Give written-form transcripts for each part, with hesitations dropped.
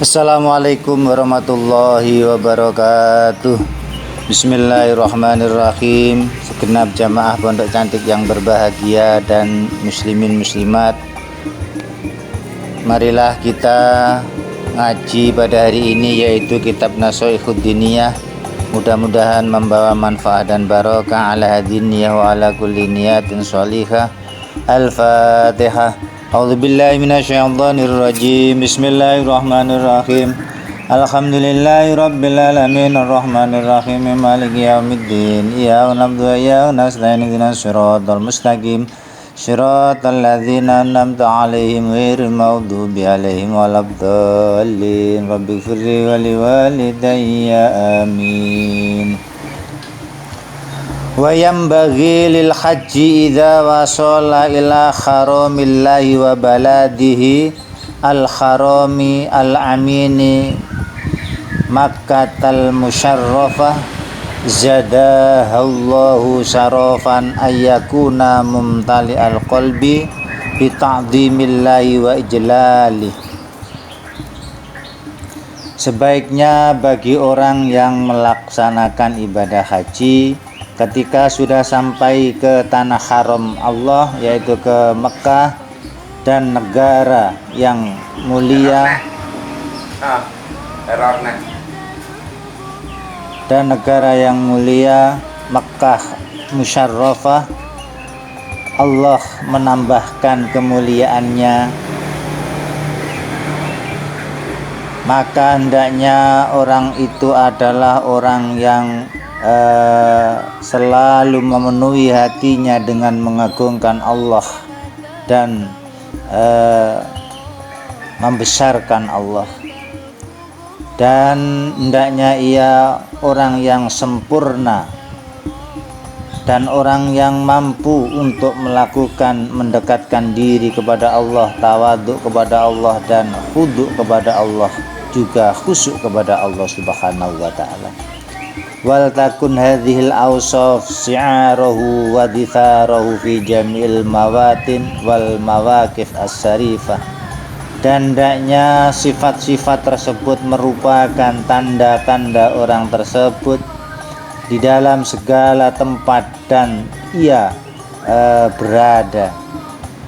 Assalamualaikum warahmatullahi wabarakatuh. Bismillahirrahmanirrahim. Segenap jamaah pondok cantik yang berbahagia dan muslimin muslimat, marilah kita ngaji pada hari ini, yaitu kitab Nashaikhud Diniyah. Mudah-mudahan membawa manfaat dan barokah ala hadiniyah wa ala kulli niyatin sholihah. Al-Fatihah. A'udzubillahi minasyaitonirrajim. Bismillahirrahmanirrahim. Alhamdulillahirabbil alamin arrahmanirrahim maliki yaumiddin. Iyyaka na'budu wa iyyaka nasta'in ihdinas siratal mustaqim siratal ladzina an'amta 'alaihim ghairil maghdubi 'alaihim waladdallin. Rabbighfirli wa liwalidayya amin. Wa yambaghi lil haji idza wasala ila haramillahi wa baladihi al harami al amini Makkatal musyarrafah zadahallahu syarafan ayyakuna mumtali al qalbi bi ta'dhimillahi wa ijlalih. Sebaiknya bagi orang yang melaksanakan ibadah haji ketika sudah sampai ke tanah haram Allah, yaitu ke Mekah dan negara yang mulia Mekah musyarrafah, Allah menambahkan kemuliaannya, maka hendaknya orang itu adalah orang yang selalu memenuhi hatinya dengan mengagungkan Allah dan membesarkan Allah, dan hendaknya ia orang yang sempurna dan orang yang mampu untuk mendekatkan diri kepada Allah, tawaduk kepada Allah dan khudu kepada Allah, juga khusyuk kepada Allah Subhanahu wa ta'ala. Wal takun hadhil awsaf si'arahu wa ditharahu fi jamil mawatin wal mawaqif as-sarifah. Dan hendaknya sifat-sifat tersebut merupakan tanda-tanda orang tersebut di dalam segala tempat, dan ia berada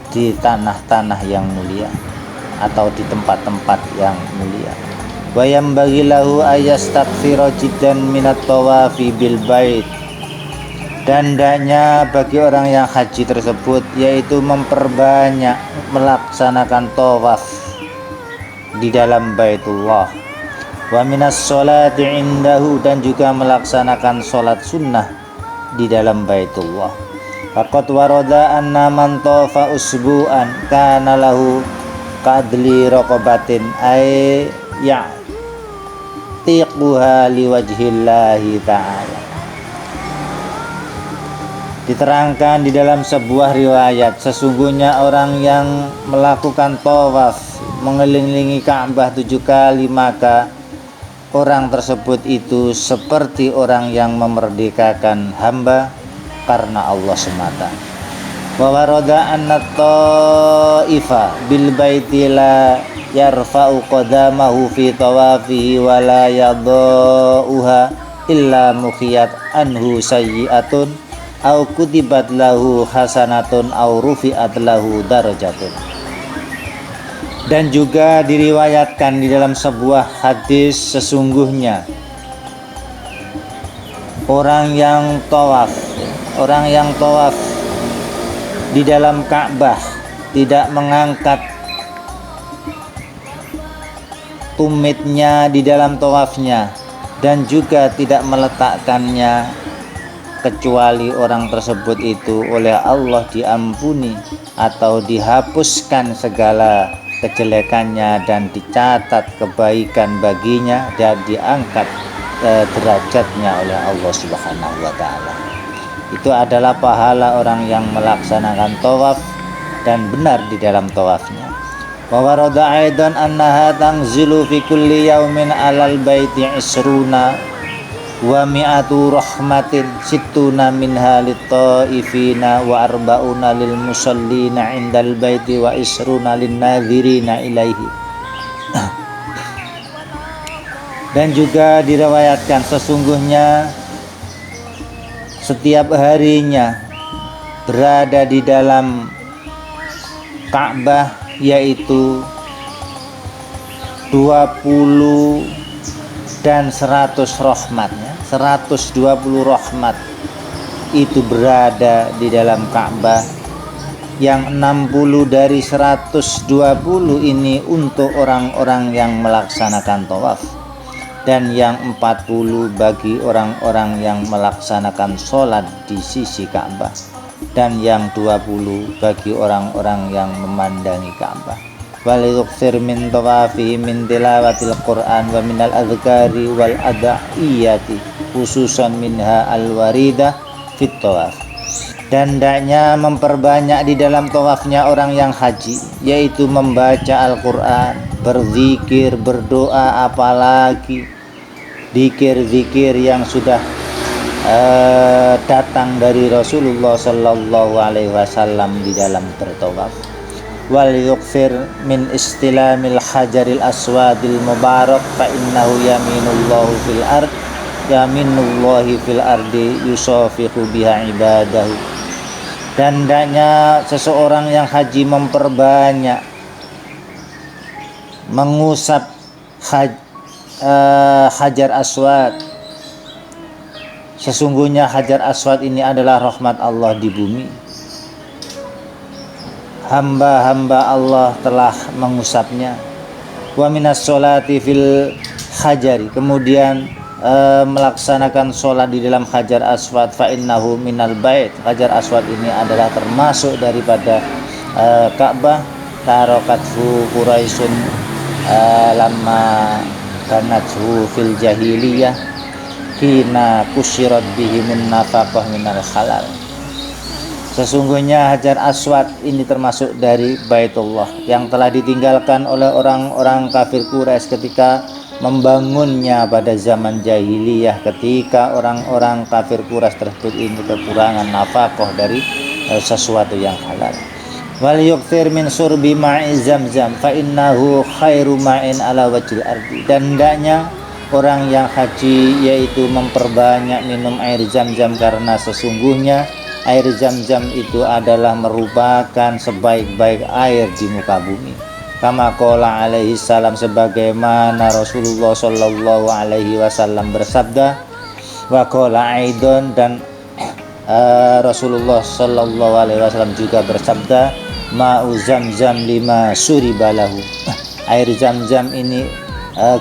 di tanah-tanah yang mulia atau di tempat-tempat yang mulia. Wa yambaghi lahu ayastaghfira jiddan minat tawafi bil bait. Dan hendaknya bagi orang yang haji tersebut yaitu memperbanyak melaksanakan tawaf di dalam Baitullah, wa minas sholati indahu, dan juga melaksanakan sholat sunnah di dalam Baitullah. Faqad warada anna man tawafa usbu'an kana lahu qadli raqabatin ay ya'tiquha liwajhillahi ta'ala. Diterangkan di dalam sebuah riwayat, sesungguhnya orang yang melakukan tawaf mengelilingi Ka'bah 7 kali, maka orang tersebut itu seperti orang yang memerdekakan hamba karena Allah semata. Wa warada anna ta'ifa bil baiti la yarfa'u qadamahu fi tawafihi wa la yadauha illa mukhiyat anhu sayyi'atun au kutibat lahu hasanatun au rufi'at lahu darajatun. Dan juga diriwayatkan di dalam sebuah hadis, sesungguhnya orang yang tawaf di dalam Ka'bah tidak mengangkat tumitnya di dalam tawafnya dan juga tidak meletakkannya, kecuali orang tersebut itu oleh Allah diampuni atau dihapuskan segala kejelekannya dan dicatat kebaikan baginya dan diangkat derajatnya oleh Allah Subhanahu wa ta'ala. Itu adalah pahala orang yang melaksanakan tawaf dan benar di dalam tawafnya. Wa warada aidan annaha tanzilu fi kulli yaumin alal baiti isruna wa mi'atu rahmatin sittuna minha lit-ta'ifina wa arba'una lil musallina indal baiti wa isruna lin nadhirina ilaihi. Dan juga diriwayatkan sesungguhnya setiap harinya berada di dalam Ka'bah yaitu 20 dan 100 rahmatnya, 120 rahmat itu berada di dalam Ka'bah. Yang 60 dari 120 ini untuk orang-orang yang melaksanakan tawaf, dan yang 40 bagi orang-orang yang melaksanakan sholat di sisi Ka'bah, dan yang 20 bagi orang-orang yang memandangi Ka'bah. Waliyuksir min tawafihi min tilawatil Qur'an wa minal adhkari wal ada'iyati khususan minha al-waridah fit tawaf. Dan hendaknya memperbanyak di dalam tawafnya orang yang haji, yaitu membaca Al-Quran, berzikir, berdoa, apalagi zikir-zikir yang sudah datang dari Rasulullah Sallallahu Alaihi Wasallam di dalam bertawaf. Wal yuksir min istilamil hajaril aswadil mubarak fa innahu yaminullahu fil ard, yaminullahi fil ardi yusafihu biha ibadahu. Dan hendaknya seseorang yang haji memperbanyak mengusap hajar aswad. Sesungguhnya hajar aswad ini adalah rahmat Allah di bumi. Hamba-hamba Allah telah mengusapnya. Wa minas sholati fil hajari, kemudian melaksanakan sholat di dalam hajar aswad, fa innahu minal bait. Hajar aswad ini adalah termasuk daripada Ka'bah. Tarokathu Quraisyun lama kanathu fil jahiliyah hina kusyirat bihimun nafaqah minal halal. Sesungguhnya hajar aswad ini termasuk dari Baitullah yang telah ditinggalkan oleh orang-orang kafir Quraisy ketika membangunnya pada zaman jahiliyah, ketika orang-orang kafir Quraisy tersebut ini kekurangan nafkah dari sesuatu yang halal. Wal yukthir min surbi ma'i zamzam fa innahu khairu ma'in ala wajhil ardi. Dan hendaknya orang yang haji yaitu memperbanyak minum air zam-zam, karena sesungguhnya air zam-zam itu adalah merupakan sebaik-baik air di muka bumi. Kama qala alaihi salam, sebagaimana Rasulullah sallallahu alaihi wasallam bersabda, wa qala aidon, dan Rasulullah sallallahu alaihi wasallam juga bersabda, ma'u zamzam lima suribalahu. Air zam-zam ini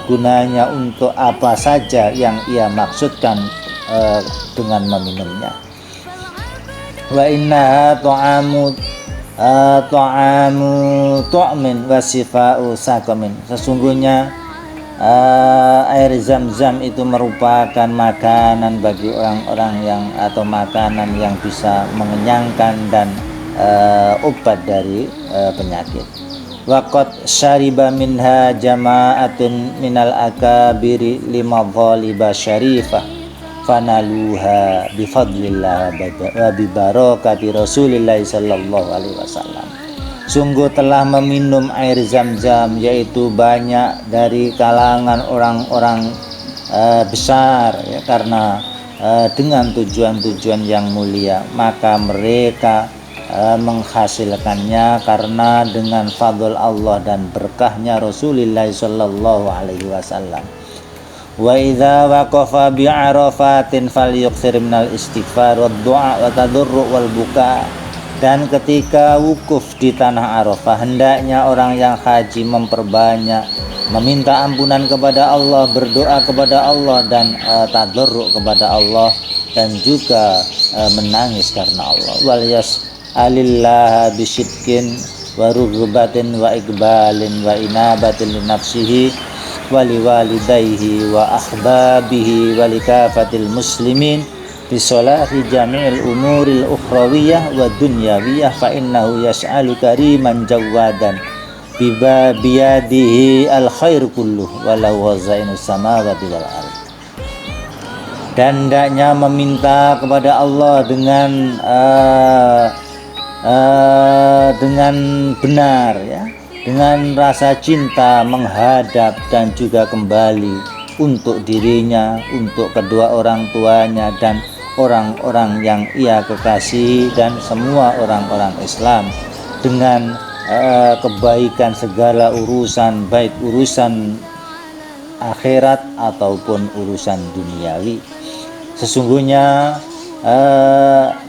gunanya untuk apa saja yang ia maksudkan dengan meminumnya. Wa innaha ta'amu tu'min wa sifa'u saqamin. Sesungguhnya air zam-zam itu merupakan makanan bagi orang-orang yang, atau makanan yang bisa mengenyangkan dan obat dari penyakit. Waqad syariba minha jama'atun minal akabiri limadhaliba syarifah fanaluha bifadlillah wa bibarakati Rasulillah sallallahu alaihi wasallam. Sungguh telah meminum air zam-zam, yaitu banyak dari kalangan orang-orang besar ya, karena dengan tujuan-tujuan yang mulia, maka mereka menghasilkannya karena dengan fadl Allah dan berkahnya Rasulullah sallallahu alaihi wasallam. Wa idza waqafa bi arafatin falyukthir minal istighfar wad du'a wa tadarru wal buka. Dan ketika wukuf di tanah Arafah, hendaknya orang yang haji memperbanyak meminta ampunan kepada Allah, berdoa kepada Allah, dan tadarru kepada Allah, dan juga menangis karena Allah. Wal yas'alillah bisidqin wa rughbatin wa iqbalin wa inabatin li nafsihi wali walidayhi wa ahbabihi wa likafatil muslimin bisolahi jami'il umuril ukhrawiyah wa dunyawiyah fa innahu yas'alu kariman jawadan biyadihi al khair kulluh walau wazainus samawati wal ardh. Dan hendaknya meminta kepada Allah dengan benar ya, dengan rasa cinta menghadap dan juga kembali untuk dirinya, untuk kedua orang tuanya, dan orang-orang yang ia kekasihi, dan semua orang-orang Islam dengan kebaikan segala urusan, baik urusan akhirat ataupun urusan duniawi. Sesungguhnya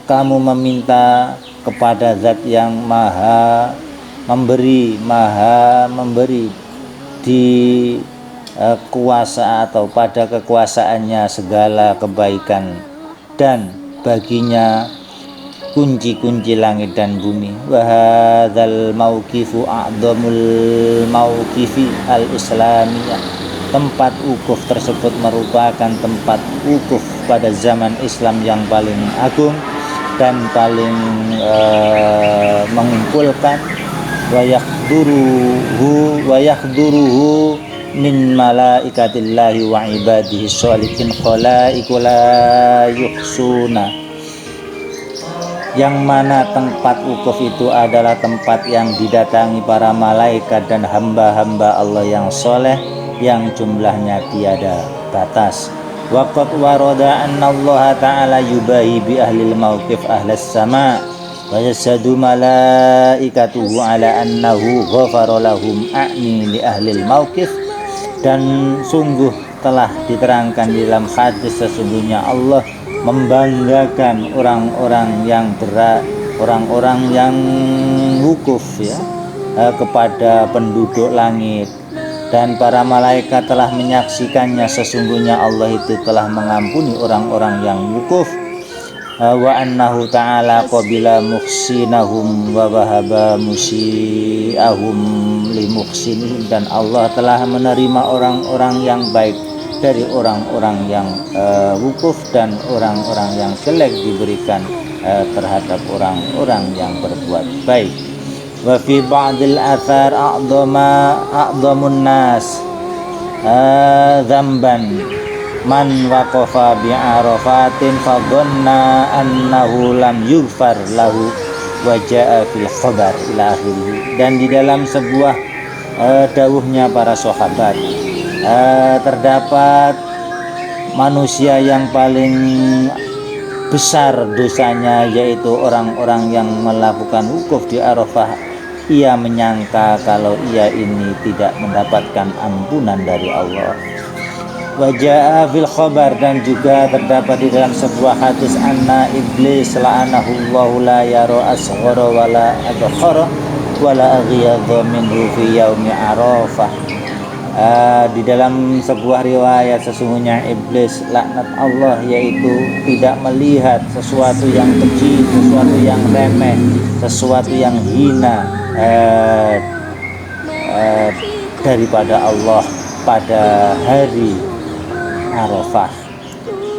kamu meminta kepada Zat yang maha memberi di kuasa atau pada kekuasaannya segala kebaikan, dan baginya kunci-kunci langit dan bumi. Wa hadzal mauqifu a'dhamul mauqifi al-islamiyah. Tempat wukuf tersebut merupakan tempat wukuf pada zaman Islam yang paling agung dan paling mengumpulkan. Wa yakhduruhu min malaikatillahi wa ibadihi sholihin khalaiqu la yuhsuna, yang mana tempat wukuf itu adalah tempat yang didatangi para malaikat dan hamba-hamba Allah yang soleh yang jumlahnya tiada batas. Waqad warada anna Allah ta'ala yubahi bi ahlil mawqif ahlas sama wa yasadu malaikatuhu ala annahu ghafara lahum a'ni li ahlil mawqif. Dan sungguh telah diterangkan di dalam hadis, sesungguhnya Allah membanggakan orang-orang yang wukuf ya, kepada penduduk langit, dan para malaikat telah menyaksikannya, sesungguhnya Allah itu telah mengampuni orang-orang yang wukuf. Wa annahu ta'ala qabila muhsinahum wa wahaba musiahum li muhsinihim, dan Allah telah menerima orang-orang yang baik dari orang-orang yang wukuf, dan orang-orang yang jelek diberikan terhadap orang-orang yang berbuat baik. Wa fi ba'dil athar a'dhamun nas dzamban man waqafa bi arafatin fa dhanna annahu lam yughfar lahu wa jaa fil khabar ila akhirih. Dan di dalam sebuah dawuhnya para sahabat, terdapat manusia yang paling besar dosanya, yaitu orang-orang yang melakukan wukuf di Arafah. Ia menyangka kalau ia ini tidak mendapatkan ampunan dari Allah. Wajah fil khabar, dan juga terdapat di dalam sebuah hadis, anna iblis la'anahullahu la yara asghara wala adkhara wala aghyadha minhu fi yaumi arafah. Di dalam sebuah riwayat, sesungguhnya iblis laknat Allah, yaitu tidak melihat sesuatu yang kecil, sesuatu yang remeh, sesuatu yang hina daripada Allah pada hari Arafah.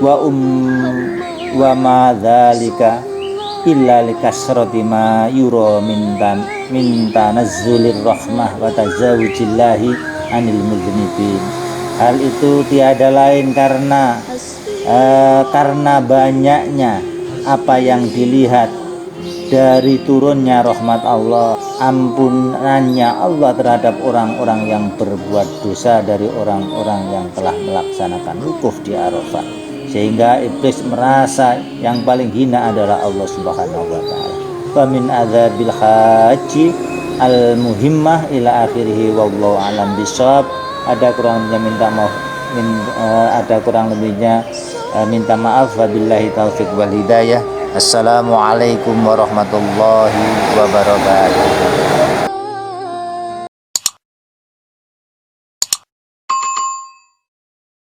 Wa ma dzalika illa likasrati ma yura min tanazzulir rahmah wa tazawujillahi anil mudznibin. Hal itu tiada lain karena banyaknya apa yang dilihat dari turunnya rahmat Allah, ampunannya Allah terhadap orang-orang yang berbuat dosa dari orang-orang yang telah melaksanakan wukuf di Arafah, sehingga iblis merasa yang paling hina adalah Allah Subhanahu wa taala. Wa min adzabil haji al muhimmah ila akhirih, wallahu alam bisawab. Ada kurang lebihnya minta maaf, wabillahi taufik wal hidayah. Assalamualaikum warahmatullahi wabarakatuh.